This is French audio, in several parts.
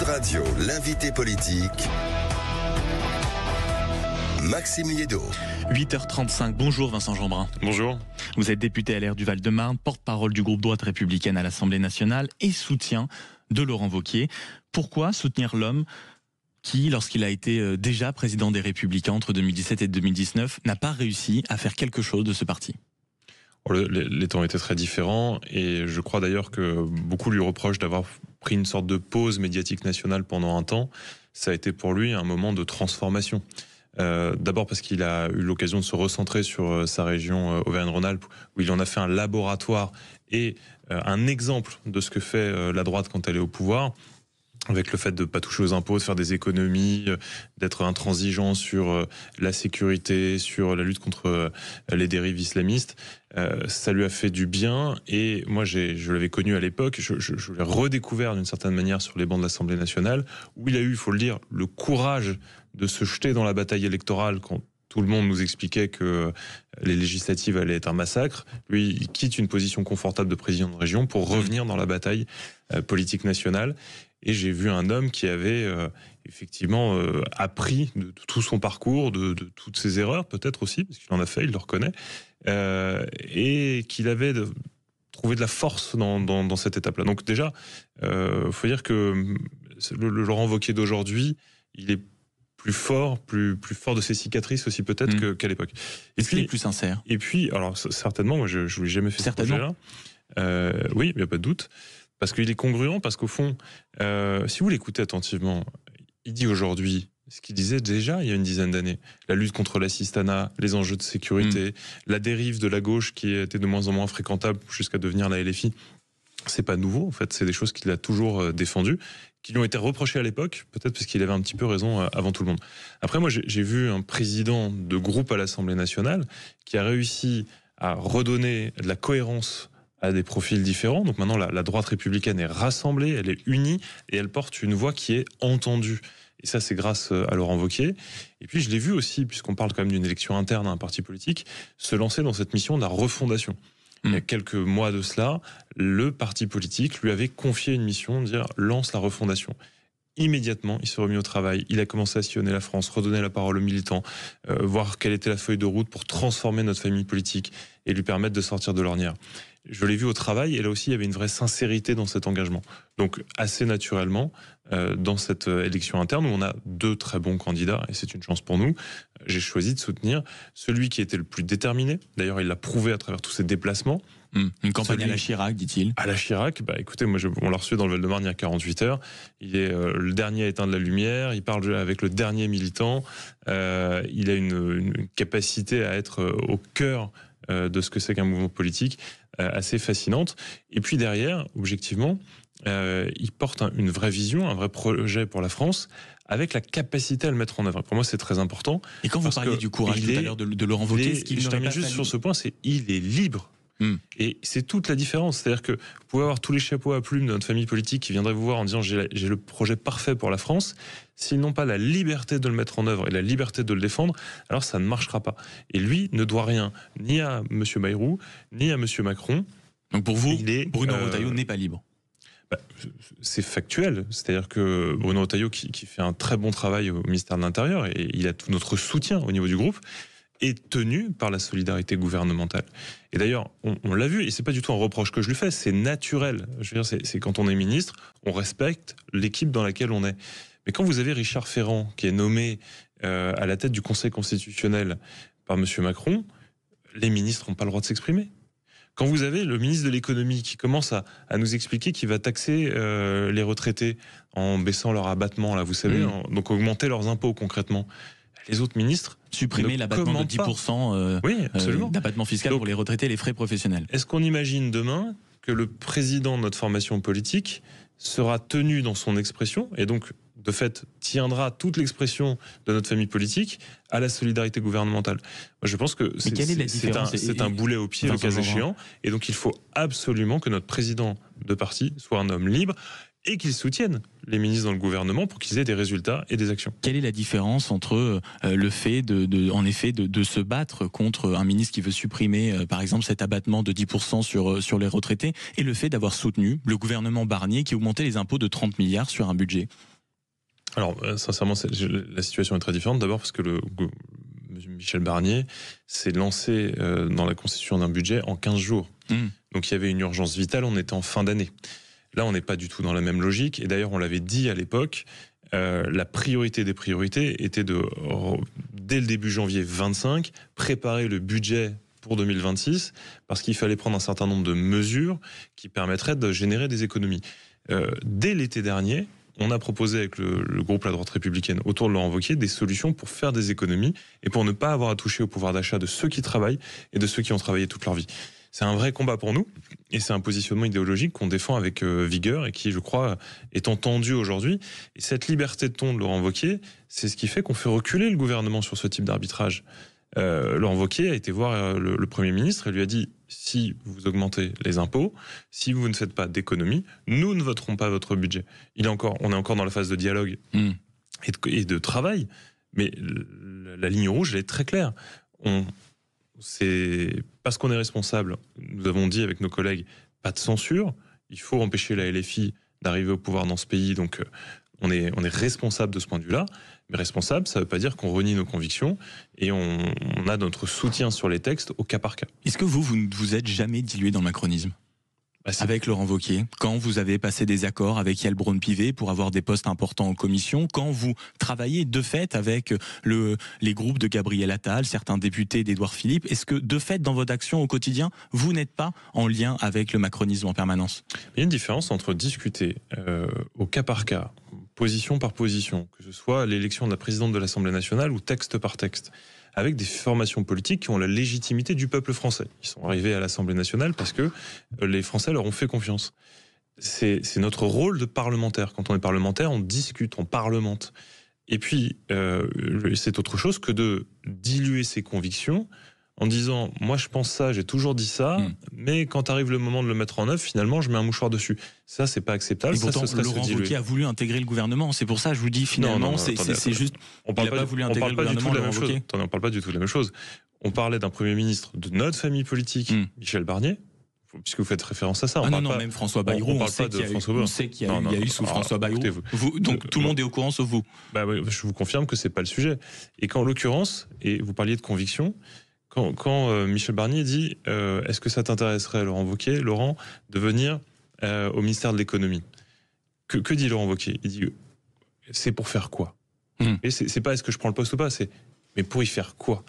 Radio, l'invité politique, Maxime Liédo. 8h35, bonjour Vincent Jeanbrun. Bonjour. Vous êtes député LR du Val-de-Marne, porte-parole du groupe Droite républicaine à l'Assemblée nationale et soutien de Laurent Wauquiez. Pourquoi soutenir l'homme qui, lorsqu'il a été déjà président des Républicains entre 2017 et 2019, n'a pas réussi à faire quelque chose de ce parti ? Les temps étaient très différents et je crois d'ailleurs que beaucoup lui reprochent d'avoir pris une sorte de pause médiatique nationale pendant un temps. Ça a été pour lui un moment de transformation. D'abord parce qu'il a eu l'occasion de se recentrer sur sa région Auvergne-Rhône-Alpes, où il en a fait un laboratoire et un exemple de ce que fait la droite quand elle est au pouvoir, avec le fait de ne pas toucher aux impôts, de faire des économies, d'être intransigeant sur la sécurité, sur la lutte contre les dérives islamistes. Ça lui a fait du bien et moi je l'avais connu à l'époque, je l'ai redécouvert d'une certaine manière sur les bancs de l'Assemblée nationale, où il a eu, il faut le dire, le courage de se jeter dans la bataille électorale quand tout le monde nous expliquait que les législatives allaient être un massacre. Lui, il quitte une position confortable de président de région pour revenir dans la bataille politique nationale. Et j'ai vu un homme qui avait effectivement appris de tout son parcours, de toutes ses erreurs peut-être aussi, parce qu'il en a fait, il le reconnaît, et qu'il avait trouvé de la force dans cette étape-là. Donc déjà, faut dire que le Laurent Wauquiez d'aujourd'hui, il est plus fort de ses cicatrices aussi peut-être qu'à l'époque. Est-ce qu'il est plus sincère ? Et puis, alors certainement, moi je ne l'ai jamais fait ce projet-là. Oui, il n'y a pas de doute. Parce qu'il est congruent, parce qu'au fond, si vous l'écoutez attentivement, il dit aujourd'hui ce qu'il disait déjà il y a une dizaine d'années. La lutte contre l'assistanat, les enjeux de sécurité, la dérive de la gauche qui était de moins en moins fréquentable jusqu'à devenir la LFI. C'est pas nouveau, en fait, c'est des choses qu'il a toujours défendues, qui lui ont été reprochées à l'époque, peut-être parce qu'il avait un petit peu raison avant tout le monde. Après, moi, j'ai vu un président de groupe à l'Assemblée nationale qui a réussi à redonner de la cohérence à des profils différents. Donc maintenant, la droite républicaine est rassemblée, elle est unie et elle porte une voix qui est entendue. Et ça, c'est grâce à Laurent Wauquiez. Et puis, je l'ai vu aussi, puisqu'on parle quand même d'une élection interne à un parti politique, se lancer dans cette mission de la refondation. Il y a quelques mois de cela, le parti politique lui avait confié une mission de dire « lance la refondation ». Immédiatement, il s'est remis au travail, il a commencé à sillonner la France, redonner la parole aux militants, voir quelle était la feuille de route pour transformer notre famille politique et lui permettre de sortir de l'ornière. Je l'ai vu au travail et là aussi il y avait une vraie sincérité dans cet engagement. Donc assez naturellement, dans cette élection interne où on a deux très bons candidats et c'est une chance pour nous, j'ai choisi de soutenir celui qui était le plus déterminé. D'ailleurs il l'a prouvé à travers tous ses déplacements. Une campagne à la Chirac, dit-il. À la Chirac, bah écoutez, moi on l'a reçu dans le Val-de-Marne il y a 48 heures. Il est le dernier à éteindre la lumière. Il parle avec le dernier militant. Il a une capacité à être au cœur de ce que c'est qu'un mouvement politique assez fascinante. Et puis derrière, objectivement, il porte une vraie vision, un vrai projet pour la France, avec la capacité à le mettre en œuvre. Pour moi, c'est très important. Et quand vous parliez du courage tout à l'heure de Laurent Wauquiez, ce qu'il je termine juste sur ce point, c'est il est libre. Et c'est toute la différence. C'est-à-dire que vous pouvez avoir tous les chapeaux à plumes de notre famille politique qui viendraient vous voir en disant j'ai le projet parfait pour la France. S'ils n'ont pas la liberté de le mettre en œuvre et la liberté de le défendre, alors ça ne marchera pas. Et lui ne doit rien ni à M. Bayrou, ni à M. Macron. Donc pour vous, Bruno Retailleau n'est pas libre. C'est factuel. C'est-à-dire que Bruno Retailleau, qui fait un très bon travail au ministère de l'Intérieur, et il a tout notre soutien au niveau du groupe, est tenu par la solidarité gouvernementale. Et d'ailleurs, on l'a vu, et c'est pas du tout un reproche que je lui fais, c'est naturel. Je veux dire, c'est quand on est ministre, on respecte l'équipe dans laquelle on est. Mais quand vous avez Richard Ferrand, qui est nommé à la tête du Conseil constitutionnel par M. Macron, les ministres n'ont pas le droit de s'exprimer. Quand vous avez le ministre de l'économie qui commence à nous expliquer qu'il va taxer les retraités en baissant leur abattement, là, vous savez, donc augmenter leurs impôts concrètement, les autres ministres supprimer l'abattement de 10% d'abattement fiscal pour les retraités et les frais professionnels. Est-ce qu'on imagine demain que le président de notre formation politique sera tenu dans son expression et donc de fait tiendra toute l'expression de notre famille politique à la solidarité gouvernementale? Moi, je pense que c'est un boulet au pied le cas échéant, et donc il faut absolument que notre président de parti soit un homme libre et qu'ils soutiennent les ministres dans le gouvernement pour qu'ils aient des résultats et des actions. Quelle est la différence entre le fait de se battre contre un ministre qui veut supprimer, par exemple, cet abattement de 10% sur les retraités, et le fait d'avoir soutenu le gouvernement Barnier qui augmentait les impôts de 30 milliards sur un budget? Alors, sincèrement, la situation est très différente. D'abord parce que Michel Barnier s'est lancé dans la constitution d'un budget en 15 jours. Donc il y avait une urgence vitale, on était en fin d'année. Là, on n'est pas du tout dans la même logique. Et d'ailleurs, on l'avait dit à l'époque, la priorité des priorités était de, dès le début janvier 25, préparer le budget pour 2026, parce qu'il fallait prendre un certain nombre de mesures qui permettraient de générer des économies. Dès l'été dernier, on a proposé avec le groupe La Droite Républicaine autour de Laurent Wauquiez des solutions pour faire des économies et pour ne pas avoir à toucher au pouvoir d'achat de ceux qui travaillent et de ceux qui ont travaillé toute leur vie. C'est un vrai combat pour nous et c'est un positionnement idéologique qu'on défend avec vigueur et qui, je crois, est entendu aujourd'hui. Et cette liberté de ton de Laurent Wauquiez, c'est ce qui fait qu'on fait reculer le gouvernement sur ce type d'arbitrage. Laurent Wauquiez a été voir le Premier ministre et lui a dit « Si vous augmentez les impôts, si vous ne faites pas d'économie, nous ne voterons pas votre budget. » On est encore dans la phase de dialogue et de travail, mais la ligne rouge, elle est très claire. C'est parce qu'on est responsable, nous avons dit avec nos collègues, pas de censure, il faut empêcher la LFI d'arriver au pouvoir dans ce pays, donc on est responsable de ce point de vue-là. Mais responsable, ça ne veut pas dire qu'on renie nos convictions et on a notre soutien sur les textes au cas par cas. Est-ce que vous ne vous êtes jamais dilué dans le macronisme avec Laurent Wauquiez, quand vous avez passé des accords avec Yael Braun-Pivet pour avoir des postes importants en commission, quand vous travaillez de fait avec les groupes de Gabriel Attal, certains députés d'Édouard Philippe, est-ce que de fait dans votre action au quotidien, vous n'êtes pas en lien avec le macronisme en permanence? Il y a une différence entre discuter au cas par cas, position par position, que ce soit l'élection de la présidente de l'Assemblée nationale ou texte par texte, avec des formations politiques qui ont la légitimité du peuple français. Ils sont arrivés à l'Assemblée nationale parce que les Français leur ont fait confiance. C'est notre rôle de parlementaire. Quand on est parlementaire, on discute, on parlemente. Et puis, c'est autre chose que de diluer ses convictions en disant « moi je pense ça, j'ai toujours dit ça, mais quand arrive le moment de le mettre en œuvre, finalement je mets un mouchoir dessus ». Ça, c'est pas acceptable. Et pourtant, Laurent Wauquiez a voulu intégrer le gouvernement. C'est pour ça que je vous dis finalement, c'est juste... On parle pas du tout de la même chose. On parle pas du tout de la même chose. On parlait d'un Premier ministre de notre famille politique, Michel Barnier, puisque vous faites référence à ça. Même François Bayrou, on sait qu'il y a eu sous François Bayrou. Donc tout le monde est au courant sauf vous. Je vous confirme que c'est pas le sujet. Et qu'en l'occurrence, et vous parliez de conviction, quand Michel Barnier dit est-ce que ça t'intéresserait, Laurent Wauquiez, de venir au ministère de l'économie, que dit Laurent Wauquiez? Il dit c'est pour faire quoi? Et c'est pas est-ce que je prends le poste ou pas, c'est mais pour y faire quoi?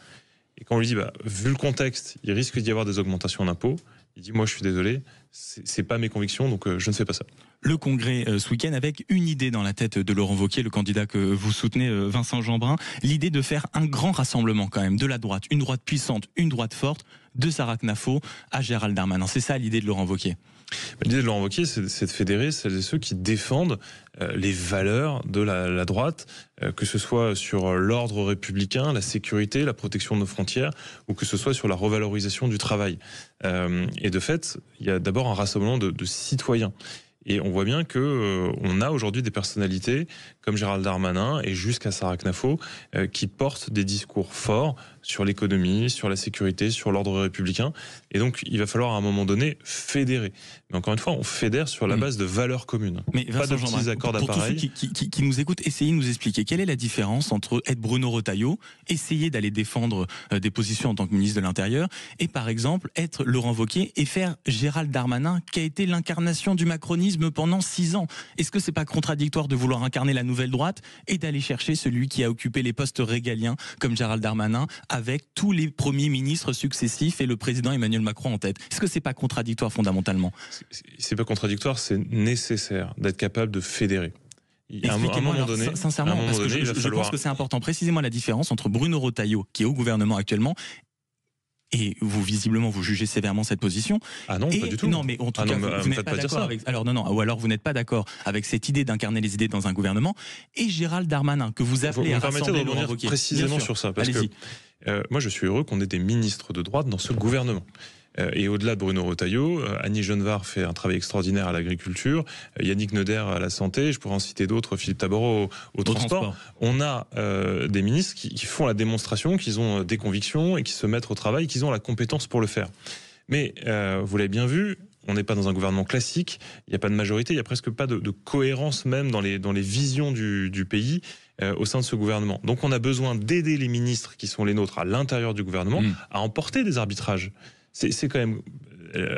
Et quand on lui dit vu le contexte, il risque d'y avoir des augmentations d'impôts, il dit moi je suis désolé, c'est pas mes convictions, donc je ne fais pas ça. Le Congrès ce week-end avec une idée dans la tête de Laurent Wauquiez, le candidat que vous soutenez, Vincent Jeanbrun, l'idée de faire un grand rassemblement quand même de la droite, une droite puissante, une droite forte, de Sarah Knafo à Gérald Darmanin. C'est ça l'idée de Laurent Wauquiez. L'idée de Laurent Wauquiez, c'est de fédérer celles et ceux qui défendent les valeurs de la droite, que ce soit sur l'ordre républicain, la sécurité, la protection de nos frontières, ou que ce soit sur la revalorisation du travail. Et de fait, il y a d'abord un rassemblement de citoyens. Et on voit bien que on a aujourd'hui des personnalités comme Gérald Darmanin et jusqu'à Sarah Knafo qui portent des discours forts sur l'économie, sur la sécurité, sur l'ordre républicain. Et donc, il va falloir à un moment donné fédérer. Mais encore une fois, on fédère sur la base de valeurs communes. Mais pas de petits accords d'appareil. Pour tous ceux qui nous écoutent, essayez de nous expliquer quelle est la différence entre être Bruno Retailleau, essayer d'aller défendre des positions en tant que ministre de l'Intérieur, et par exemple être Laurent Wauquiez et faire Gérald Darmanin, qui a été l'incarnation du macronisme pendant 6 ans. Est-ce que c'est pas contradictoire de vouloir incarner la nouvelle droite et d'aller chercher celui qui a occupé les postes régaliens comme Gérald Darmanin avec tous les premiers ministres successifs et le président Emmanuel Macron en tête? Est-ce que c'est pas contradictoire fondamentalement? C'est pas contradictoire, c'est nécessaire d'être capable de fédérer. Expliquez-moi sincèrement, parce que je pense que c'est important. Précisez-moi la différence entre Bruno Retailleau, qui est au gouvernement actuellement, et vous, visiblement, vous jugez sévèrement cette position. Ah non, pas du tout. Non, mais en tout cas, vous n'êtes pas d'accord avec... ou alors vous n'êtes pas d'accord avec cette idée d'incarner les idées dans un gouvernement. Et Gérald Darmanin, que vous appelez à rassembler Laurent Wauquiez. Précisément sur ça, parce que moi je suis heureux qu'on ait des ministres de droite dans ce gouvernement. Et au-delà de Bruno Retailleau, Annie Genevard fait un travail extraordinaire à l'agriculture, Yannick Neuder à la santé, je pourrais en citer d'autres, Philippe Tabarot au transport. On a des ministres qui font la démonstration qu'ils ont des convictions et qui se mettent au travail, qu'ils ont la compétence pour le faire. Mais vous l'avez bien vu, on n'est pas dans un gouvernement classique, il n'y a pas de majorité, il n'y a presque pas de cohérence même dans les visions du pays au sein de ce gouvernement. Donc on a besoin d'aider les ministres qui sont les nôtres à l'intérieur du gouvernement à emporter des arbitrages. C'est quand même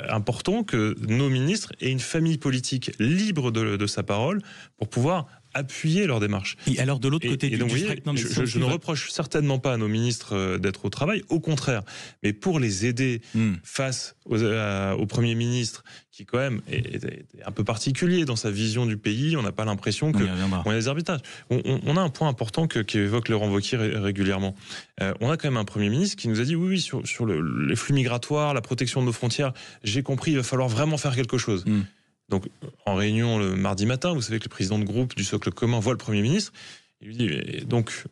important que nos ministres aient une famille politique libre de sa parole pour pouvoir appuyer leur démarche. Et alors de l'autre côté, donc, je ne reproche certainement pas à nos ministres d'être au travail, au contraire. Mais pour les aider face au Premier ministre, qui quand même est un peu particulier dans sa vision du pays, on n'a pas l'impression qu'on a des arbitrages. On a un point important qu'évoque Laurent Wauquiez régulièrement. On a quand même un Premier ministre qui nous a dit oui, sur les flux migratoires, la protection de nos frontières, j'ai compris, il va falloir vraiment faire quelque chose. Donc, en réunion le mardi matin, vous savez que le président de groupe du Socle commun voit le Premier ministre. Il lui dit, donc,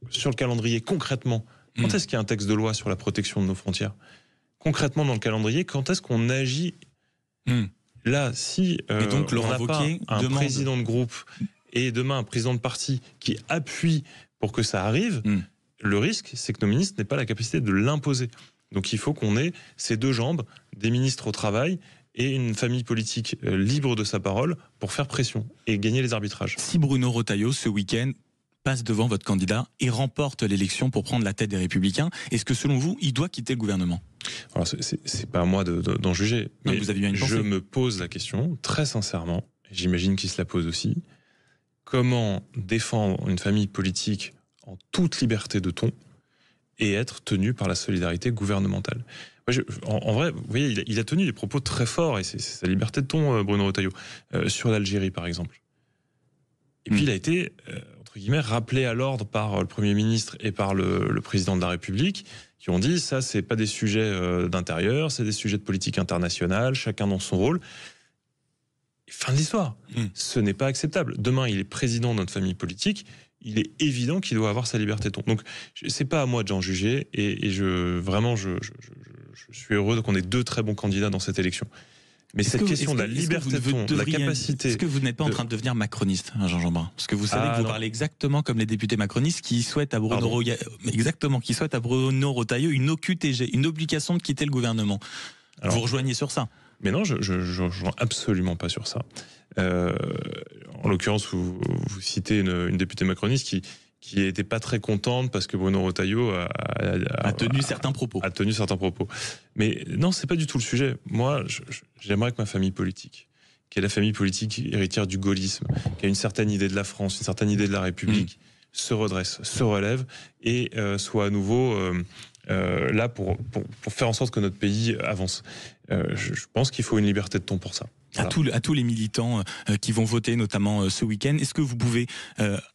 sur le calendrier, concrètement, quand est-ce qu'il y a un texte de loi sur la protection de nos frontières ? Concrètement, dans le calendrier, quand est-ce qu'on agit ? Là, si donc, on n'a pas un président de groupe et demain un président de parti qui appuie pour que ça arrive, le risque, c'est que nos ministres n'aient pas la capacité de l'imposer. Donc, il faut qu'on ait ces deux jambes, des ministres au travail et une famille politique libre de sa parole pour faire pression et gagner les arbitrages. Si Bruno Retailleau, ce week-end, passe devant votre candidat et remporte l'élection pour prendre la tête des Républicains, est-ce que selon vous, il doit quitter le gouvernement ? Alors, c'est pas à moi d'en juger, mais vous avez bien une pensée. Je me pose la question, très sincèrement, j'imagine qu'il se la pose aussi, comment défendre une famille politique en toute liberté de ton et être tenu par la solidarité gouvernementale. En vrai, vous voyez, il a tenu des propos très forts, et c'est sa liberté de ton, Bruno Retailleau, sur l'Algérie, par exemple. Et puis il a été, entre guillemets, rappelé à l'ordre par le Premier ministre et par le Président de la République, qui ont dit, ça, c'est pas des sujets d'intérieur, c'est des sujets de politique internationale, chacun dans son rôle. Et fin de l'histoire. Ce n'est pas acceptable. Demain, il est président de notre famille politique, il est évident qu'il doit avoir sa liberté de ton. Donc, c'est pas à moi de j'en juger, et je suis heureux qu'on ait deux très bons candidats dans cette élection. Mais cette question de la liberté de ton, de la capacité... Est-ce que vous n'êtes pas en train de devenir macroniste, Jean Jeanbrun ? Parce que vous savez que vous parlez exactement comme les députés macronistes qui souhaitent à Bruno Retailleau une OQTG, une obligation de quitter le gouvernement. Alors, vous rejoignez sur ça ? Mais non, je rejoins absolument pas sur ça. En l'occurrence, vous citez une députée macroniste qui n'était pas très contente parce que Bruno Retailleau a tenu certains propos. Mais non, c'est pas du tout le sujet. Moi, j'aimerais que ma famille politique, qui est la famille politique héritière du gaullisme, qui a une certaine idée de la France, une certaine idée de la République, se redresse, se relève et soit à nouveau là pour faire en sorte que notre pays avance. Je pense qu'il faut une liberté de ton pour ça. Voilà. À tous les militants qui vont voter, notamment ce week-end, est-ce que vous pouvez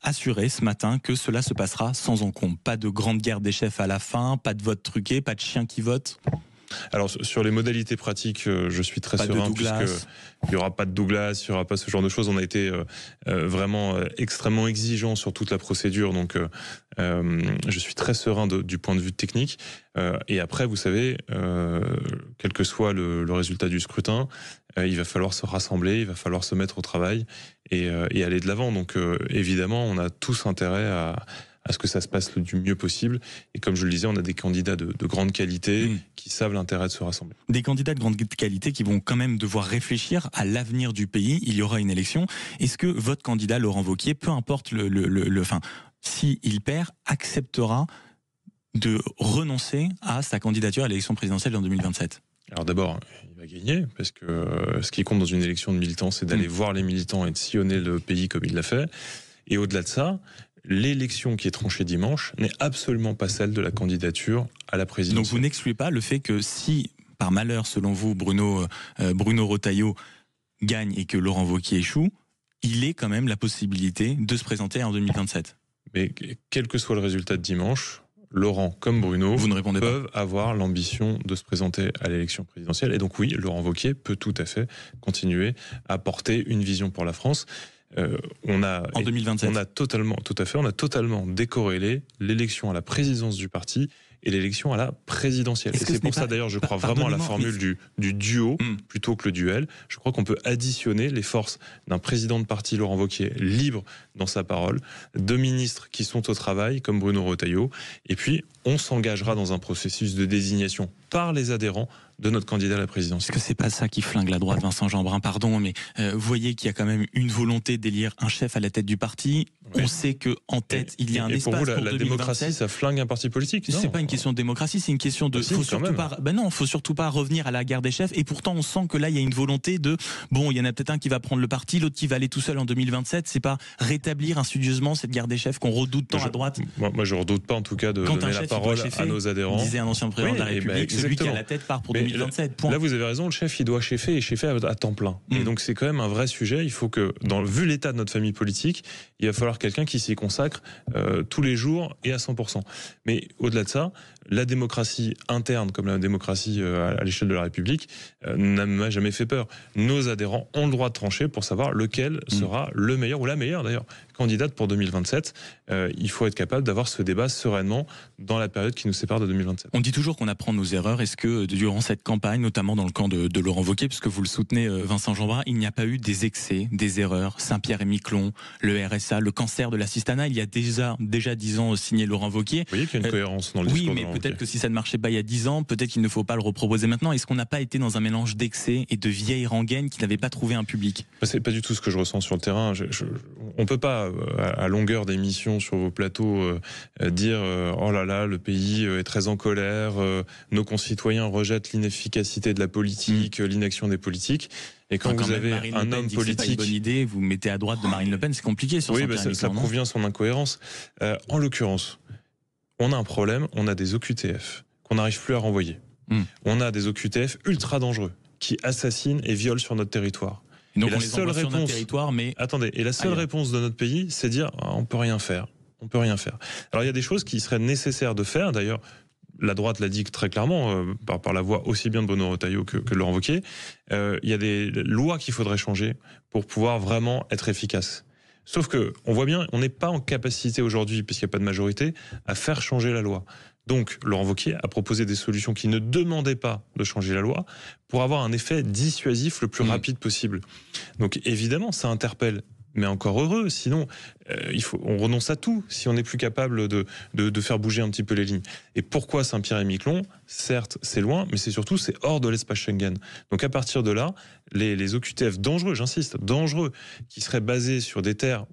assurer ce matin que cela se passera sans encombre ? Pas de grande guerre des chefs à la fin, pas de vote truqué, pas de chiens qui votent ? Alors, sur les modalités pratiques, je suis très serein, puisqu'il n'y aura pas de Douglas, il n'y aura pas ce genre de choses. On a été vraiment extrêmement exigeant sur toute la procédure, donc je suis très serein du point de vue technique. Et après, vous savez, quel que soit le résultat du scrutin, il va falloir se rassembler, il va falloir se mettre au travail et aller de l'avant. Donc, évidemment, on a tous intérêt à ce que ça se passe du mieux possible. Et comme je le disais, on a des candidats de grande qualité qui savent l'intérêt de se rassembler. Des candidats de grande qualité qui vont quand même devoir réfléchir à l'avenir du pays. Il y aura une élection. Est-ce que votre candidat, Laurent Wauquiez, peu importe s'il perd, acceptera de renoncer à sa candidature à l'élection présidentielle en 2027 ? Alors d'abord, il va gagner, parce que ce qui compte dans une élection de militants, c'est d'aller voir les militants et de sillonner le pays comme il l'a fait. Et au-delà de ça, l'élection qui est tranchée dimanche n'est absolument pas celle de la candidature à la présidentielle. Donc vous n'excluez pas le fait que si, par malheur, selon vous, Bruno Retailleau gagne et que Laurent Wauquiez échoue, il ait quand même la possibilité de se présenter en 2027 ? Mais quel que soit le résultat de dimanche, Laurent comme Bruno peuvent avoir l'ambition de se présenter à l'élection présidentielle. Et donc oui, Laurent Wauquiez peut tout à fait continuer à porter une vision pour la France. En 2027. On a totalement décorrélé l'élection à la présidence du parti et l'élection à la présidentielle. Et c'est pour ça d'ailleurs, je crois vraiment à la formule du duo plutôt que le duel. Je crois qu'on peut additionner les forces d'un président de parti, Laurent Wauquiez, libre dans sa parole, de ministres qui sont au travail, comme Bruno Retailleau, et puis on s'engagera dans un processus de désignation par les adhérents de notre candidat à la présidence. Est-ce que c'est pas ça qui flingue la droite, Vincent Jeanbrun, pardon, mais vous voyez qu'il y a quand même une volonté d'élire un chef à la tête du parti. Oui. On sait qu'en tête, il y a un espace pour vous, la démocratie, ça flingue un parti politique? C'est pas une question de démocratie, c'est une question de... faut surtout pas revenir à la guerre des chefs. Et pourtant, on sent que là, il y a une volonté de... Bon, il y en a peut-être un qui va prendre le parti, l'autre qui va aller tout seul en 2027. C'est pas rétablir insidieusement cette guerre des chefs qu'on redoute tant à droite? Moi, je redoute pas, en tout cas, de donner la parole à nos adhérents. Disait un ancien président de la République, celui qui a la tête part pour 2027. Là, vous avez raison, le chef, il doit cheffer, et cheffer à temps plein. Et donc, c'est quand même un vrai sujet. Il faut que, vu l'état de notre famille politique, il va falloir quelqu'un qui s'y consacre tous les jours et à 100%. Mais au-delà de ça, la démocratie interne, comme la démocratie à l'échelle de la République, n'a jamais fait peur. Nos adhérents ont le droit de trancher pour savoir lequel sera le meilleur, ou la meilleure d'ailleurs, candidate pour 2027. Il faut être capable d'avoir ce débat sereinement dans la période qui nous sépare de 2027. On dit toujours qu'on apprend nos erreurs. Est-ce que durant cette campagne, notamment dans le camp de Laurent Wauquiez, puisque vous le soutenez, Vincent Jeanbrun, il n'y a pas eu des excès, des erreurs? Saint-Pierre et Miquelon, le RSA, le cancer de l'assistanat, il y a déjà 10 ans signé Laurent Wauquiez. Vous voyez qu'il y a une cohérence dans le discours. Oui, mais peut-être que si ça ne marchait pas il y a 10 ans, peut-être qu'il ne faut pas le reproposer maintenant. Est-ce qu'on n'a pas été dans un mélange d'excès et de vieilles rengaines qui n'avaient pas trouvé un public? C'est pas du tout ce que je ressens sur le terrain. On peut pas, à longueur d'émission sur vos plateaux, dire oh là là, le pays est très en colère, nos concitoyens rejettent l'inefficacité de la politique, l'inaction des politiques. Et quand vous avez un homme politique, c'est pas une bonne idée, vous mettez à droite de Marine Le Pen, c'est compliqué sur ça prouve bien son incohérence. En l'occurrence, on a un problème, on a des OQTF qu'on n'arrive plus à renvoyer. On a des OQTF ultra dangereux qui assassinent et violent sur notre territoire. Et donc et la seule réponse, et la seule réponse de notre pays, c'est dire on peut rien faire. On peut rien faire. Alors il y a des choses qui seraient nécessaires de faire. D'ailleurs, la droite l'a dit très clairement, par la voix aussi bien de Bruno Retailleau que de Laurent Wauquiez. Il y a des lois qu'il faudrait changer pour pouvoir vraiment être efficace. Sauf que on voit bien, on n'est pas en capacité aujourd'hui, puisqu'il n'y a pas de majorité, à faire changer la loi. Donc, Laurent Wauquiez a proposé des solutions qui ne demandaient pas de changer la loi pour avoir un effet dissuasif le plus rapide possible. Donc, évidemment, ça interpelle. Mais encore heureux, sinon on renonce à tout si on n'est plus capable de faire bouger un petit peu les lignes. Et pourquoi Saint-Pierre et Miquelon? Certes, c'est loin, mais c'est surtout c'est hors de l'espace Schengen. Donc à partir de là, les OQTF dangereux, j'insiste, dangereux, qui seraient basés sur des terres,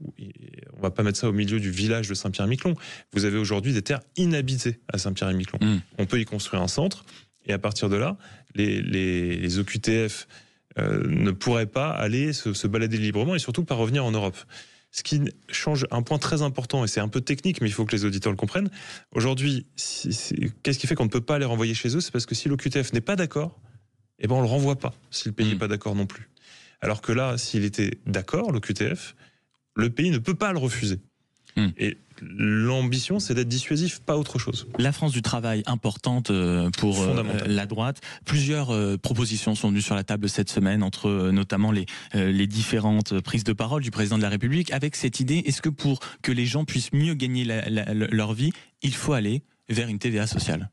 on va pas mettre ça au milieu du village de Saint-Pierre et Miquelon. Vous avez aujourd'hui des terres inhabitées à Saint-Pierre et Miquelon. On peut y construire un centre, et à partir de là, les OQTF ne pourrait pas aller se balader librement et surtout pas revenir en Europe. Ce qui change un point très important, et c'est un peu technique, mais il faut que les auditeurs le comprennent. Aujourd'hui, qu'est-ce qui fait qu'on ne peut pas les renvoyer chez eux? C'est parce que si l'OQTF n'est pas d'accord, eh ben on le renvoie pas, si le pays n'est pas d'accord non plus. Alors que là, s'il était d'accord, l'OQTF, le pays ne peut pas le refuser. Et l'ambition, c'est d'être dissuasif, pas autre chose. La France du travail, importante pour la droite. Plusieurs propositions sont venues sur la table cette semaine, entre notamment les différentes prises de parole du président de la République, avec cette idée, est-ce que pour que les gens puissent mieux gagner leur vie, il faut aller vers une TVA sociale?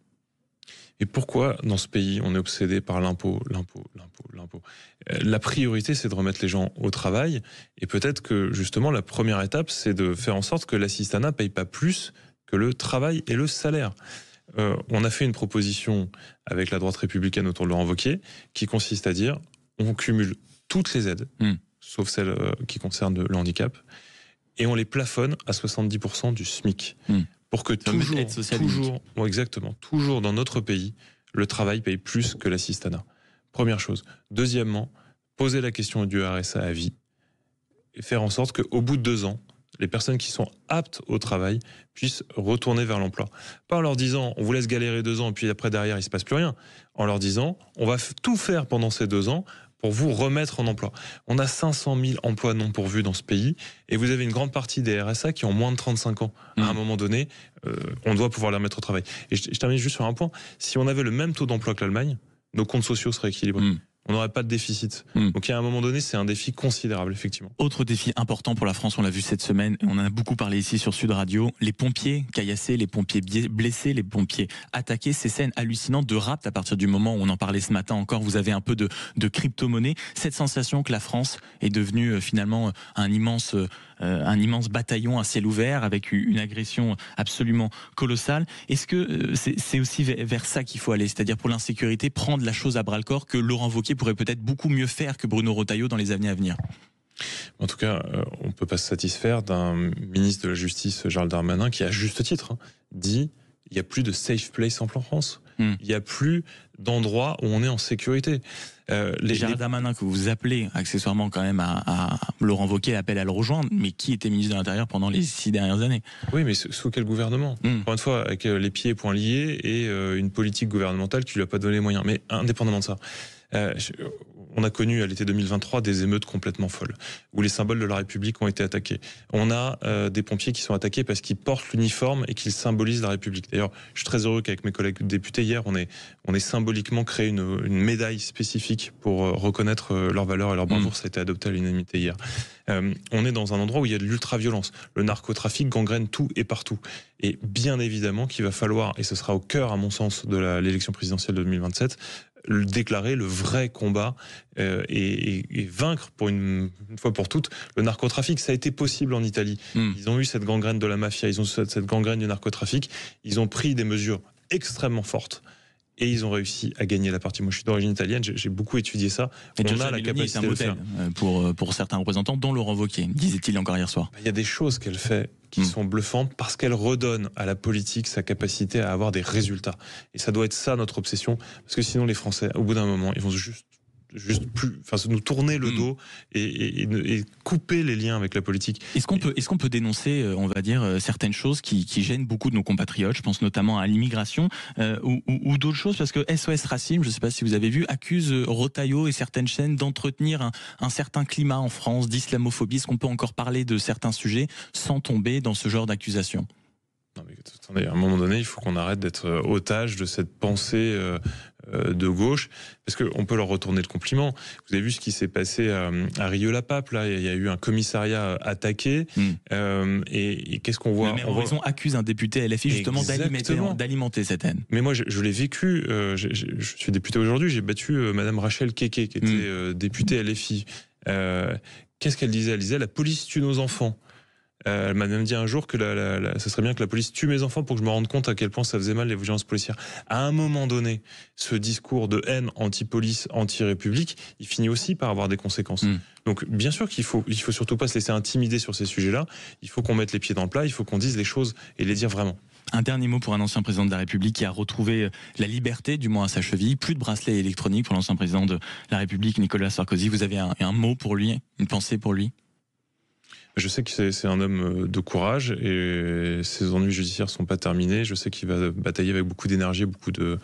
Et pourquoi, dans ce pays, on est obsédé par l'impôt? La priorité, c'est de remettre les gens au travail. Et peut-être que, justement, la première étape, c'est de faire en sorte que l'assistanat ne paye pas plus que le travail et le salaire. On a fait une proposition avec la droite républicaine autour de Laurent Wauquiez, qui consiste à dire, on cumule toutes les aides, sauf celles qui concernent le handicap, et on les plafonne à 70% du SMIC. Pour que toujours dans notre pays, le travail paye plus que l'assistanat. Première chose. Deuxièmement, poser la question du RSA à vie et faire en sorte qu'au bout de 2 ans, les personnes qui sont aptes au travail puissent retourner vers l'emploi. Pas en leur disant, on vous laisse galérer 2 ans, et puis après, derrière, il ne se passe plus rien. En leur disant, on va tout faire pendant ces 2 ans pour vous remettre en emploi. On a 500 000 emplois non pourvus dans ce pays, et vous avez une grande partie des RSA qui ont moins de 35 ans. À un moment donné, on doit pouvoir les remettre au travail. Et je termine juste sur un point. Si on avait le même taux d'emploi que l'Allemagne, nos comptes sociaux seraient équilibrés. On n'aurait pas de déficit. Donc, à un moment donné, c'est un défi considérable, effectivement. Autre défi important pour la France, on l'a vu cette semaine, on en a beaucoup parlé ici sur Sud Radio, les pompiers caillassés, les pompiers blessés, les pompiers attaqués, ces scènes hallucinantes de rapt à partir du moment où on en parlait ce matin encore, vous avez un peu de crypto-monnaie, cette sensation que la France est devenue finalement un immense un immense bataillon à ciel ouvert avec une agression absolument colossale. Est-ce que c'est aussi vers ça qu'il faut aller, c'est-à-dire pour l'insécurité, prendre la chose à bras-le-corps, que Laurent Wauquiez pourrait peut-être beaucoup mieux faire que Bruno Retailleau dans les années à venir? En tout cas, on ne peut pas se satisfaire d'un ministre de la Justice, Gérald Darmanin, qui, à juste titre, dit il n'y a plus de safe place en France. Il n'y a plus d'endroit où on est en sécurité. Gérald Darmanin, que vous appelez accessoirement quand même à Laurent Wauquiez, appelle à le rejoindre, mais qui était ministre de l'Intérieur pendant les 6 dernières années? Oui, mais sous quel gouvernement? Encore une fois, avec les pieds et poings liés et une politique gouvernementale qui ne lui a pas donné les moyens. Mais indépendamment de ça, on a connu à l'été 2023 des émeutes complètement folles, où les symboles de la République ont été attaqués. On a des pompiers qui sont attaqués parce qu'ils portent l'uniforme et qu'ils symbolisent la République. D'ailleurs, je suis très heureux qu'avec mes collègues députés, hier, on ait symboliquement créé une médaille spécifique pour reconnaître leur valeur et leur bravoure. Ça a été adopté à l'unanimité hier. On est dans un endroit où il y a de l'ultra-violence. Le narcotrafic gangrène tout et partout. Et bien évidemment qu'il va falloir, et ce sera au cœur, à mon sens, de l'élection présidentielle de 2027, déclarer le vrai combat et vaincre pour une fois pour toutes le narcotrafic. Ça a été possible en Italie. Ils ont eu cette gangrène de la mafia, ils ont eu cette gangrène du narcotrafic. Ils ont pris des mesures extrêmement fortes. Et ils ont réussi à gagner la partie. Moi, je suis d'origine italienne, j'ai beaucoup étudié ça. Et on a la capacité de le faire. Pour certains représentants, dont Laurent Wauquiez, disait-il encore hier soir. Il y a des choses qu'elle fait qui sont bluffantes parce qu'elle redonne à la politique sa capacité à avoir des résultats. Et ça doit être ça notre obsession, parce que sinon les Français, au bout d'un moment, ils vont juste nous tourner le dos et couper les liens avec la politique. Est-ce qu'on peut dénoncer, on va dire, certaines choses qui gênent beaucoup de nos compatriotes? Je pense notamment à l'immigration ou d'autres choses, parce que SOS Racisme, je ne sais pas si vous avez vu, accuse Retailleau et certaines chaînes d'entretenir un certain climat en France d'islamophobie. Est-ce qu'on peut encore parler de certains sujets sans tomber dans ce genre d'accusation? Non mais attendez, à un moment donné, il faut qu'on arrête d'être otage de cette pensée de gauche, parce qu'on peut leur retourner le compliment. Vous avez vu ce qui s'est passé à Rieux-la-Pape, là, il y a eu un commissariat attaqué, et qu'est-ce qu'on voit? Le maire Horizon accuse un député LFI justement d'alimenter cette haine. Mais moi, je l'ai vécu, je suis député aujourd'hui, j'ai battu Madame Rachel Keke, qui était députée LFI. Qu'est-ce qu'elle disait? Elle disait, la police tue nos enfants. Elle m'a même dit un jour que ça serait bien que la police tue mes enfants pour que je me rende compte à quel point ça faisait mal les violences policières. À un moment donné, ce discours de haine anti-police, anti-république, il finit aussi par avoir des conséquences. Donc bien sûr qu'il faut surtout pas se laisser intimider sur ces sujets-là. Il faut qu'on mette les pieds dans le plat, il faut qu'on dise les choses et les dire vraiment. Un dernier mot pour un ancien président de la République qui a retrouvé la liberté, du moins à sa cheville. Plus de bracelet électronique pour l'ancien président de la République, Nicolas Sarkozy. Vous avez un mot pour lui, une pensée pour lui? Je sais que c'est un homme de courage et ses ennuis judiciaires sont pas terminés. Je sais qu'il va batailler avec beaucoup d'énergie, beaucoup de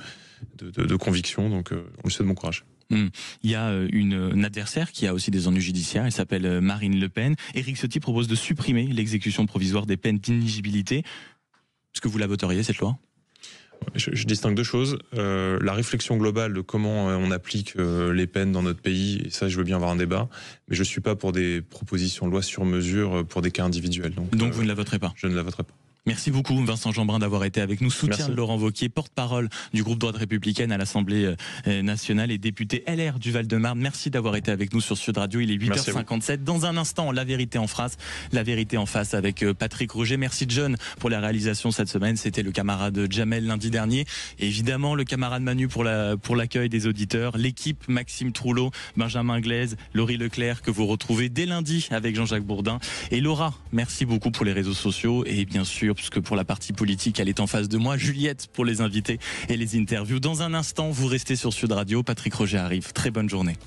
conviction. Donc, on lui souhaite bon courage. Il y a une adversaire qui a aussi des ennuis judiciaires. Elle s'appelle Marine Le Pen. Éric Ciotti propose de supprimer l'exécution provisoire des peines d'inéligibilité. Est-ce que vous la voteriez, cette loi? Je distingue deux choses. La réflexion globale de comment on applique les peines dans notre pays, et ça, je veux bien avoir un débat, mais je ne suis pas pour des propositions de loi sur mesure pour des cas individuels. Donc vous ne la voterez pas? Je ne la voterai pas. Merci beaucoup Vincent Jeanbrun d'avoir été avec nous. Soutien de Laurent Wauquiez, porte-parole du groupe Droite Républicaine à l'Assemblée nationale et député LR du Val-de-Marne. Merci d'avoir été avec nous sur Sud Radio. Il est 8h57. Dans un instant, la vérité en face avec Patrick Roger. Merci John pour la réalisation cette semaine. C'était le camarade Jamel lundi dernier. Et évidemment, le camarade Manu pour l'accueil des auditeurs. L'équipe Maxime Trouleau, Benjamin Glaise, Laurie Leclerc que vous retrouvez dès lundi avec Jean-Jacques Bourdin. Et Laura, merci beaucoup pour les réseaux sociaux et bien sûr, puisque pour la partie politique, elle est en face de moi. Juliette pour les invités et les interviews. Dans un instant, vous restez sur Sud Radio. Patrick Roger arrive. Très bonne journée.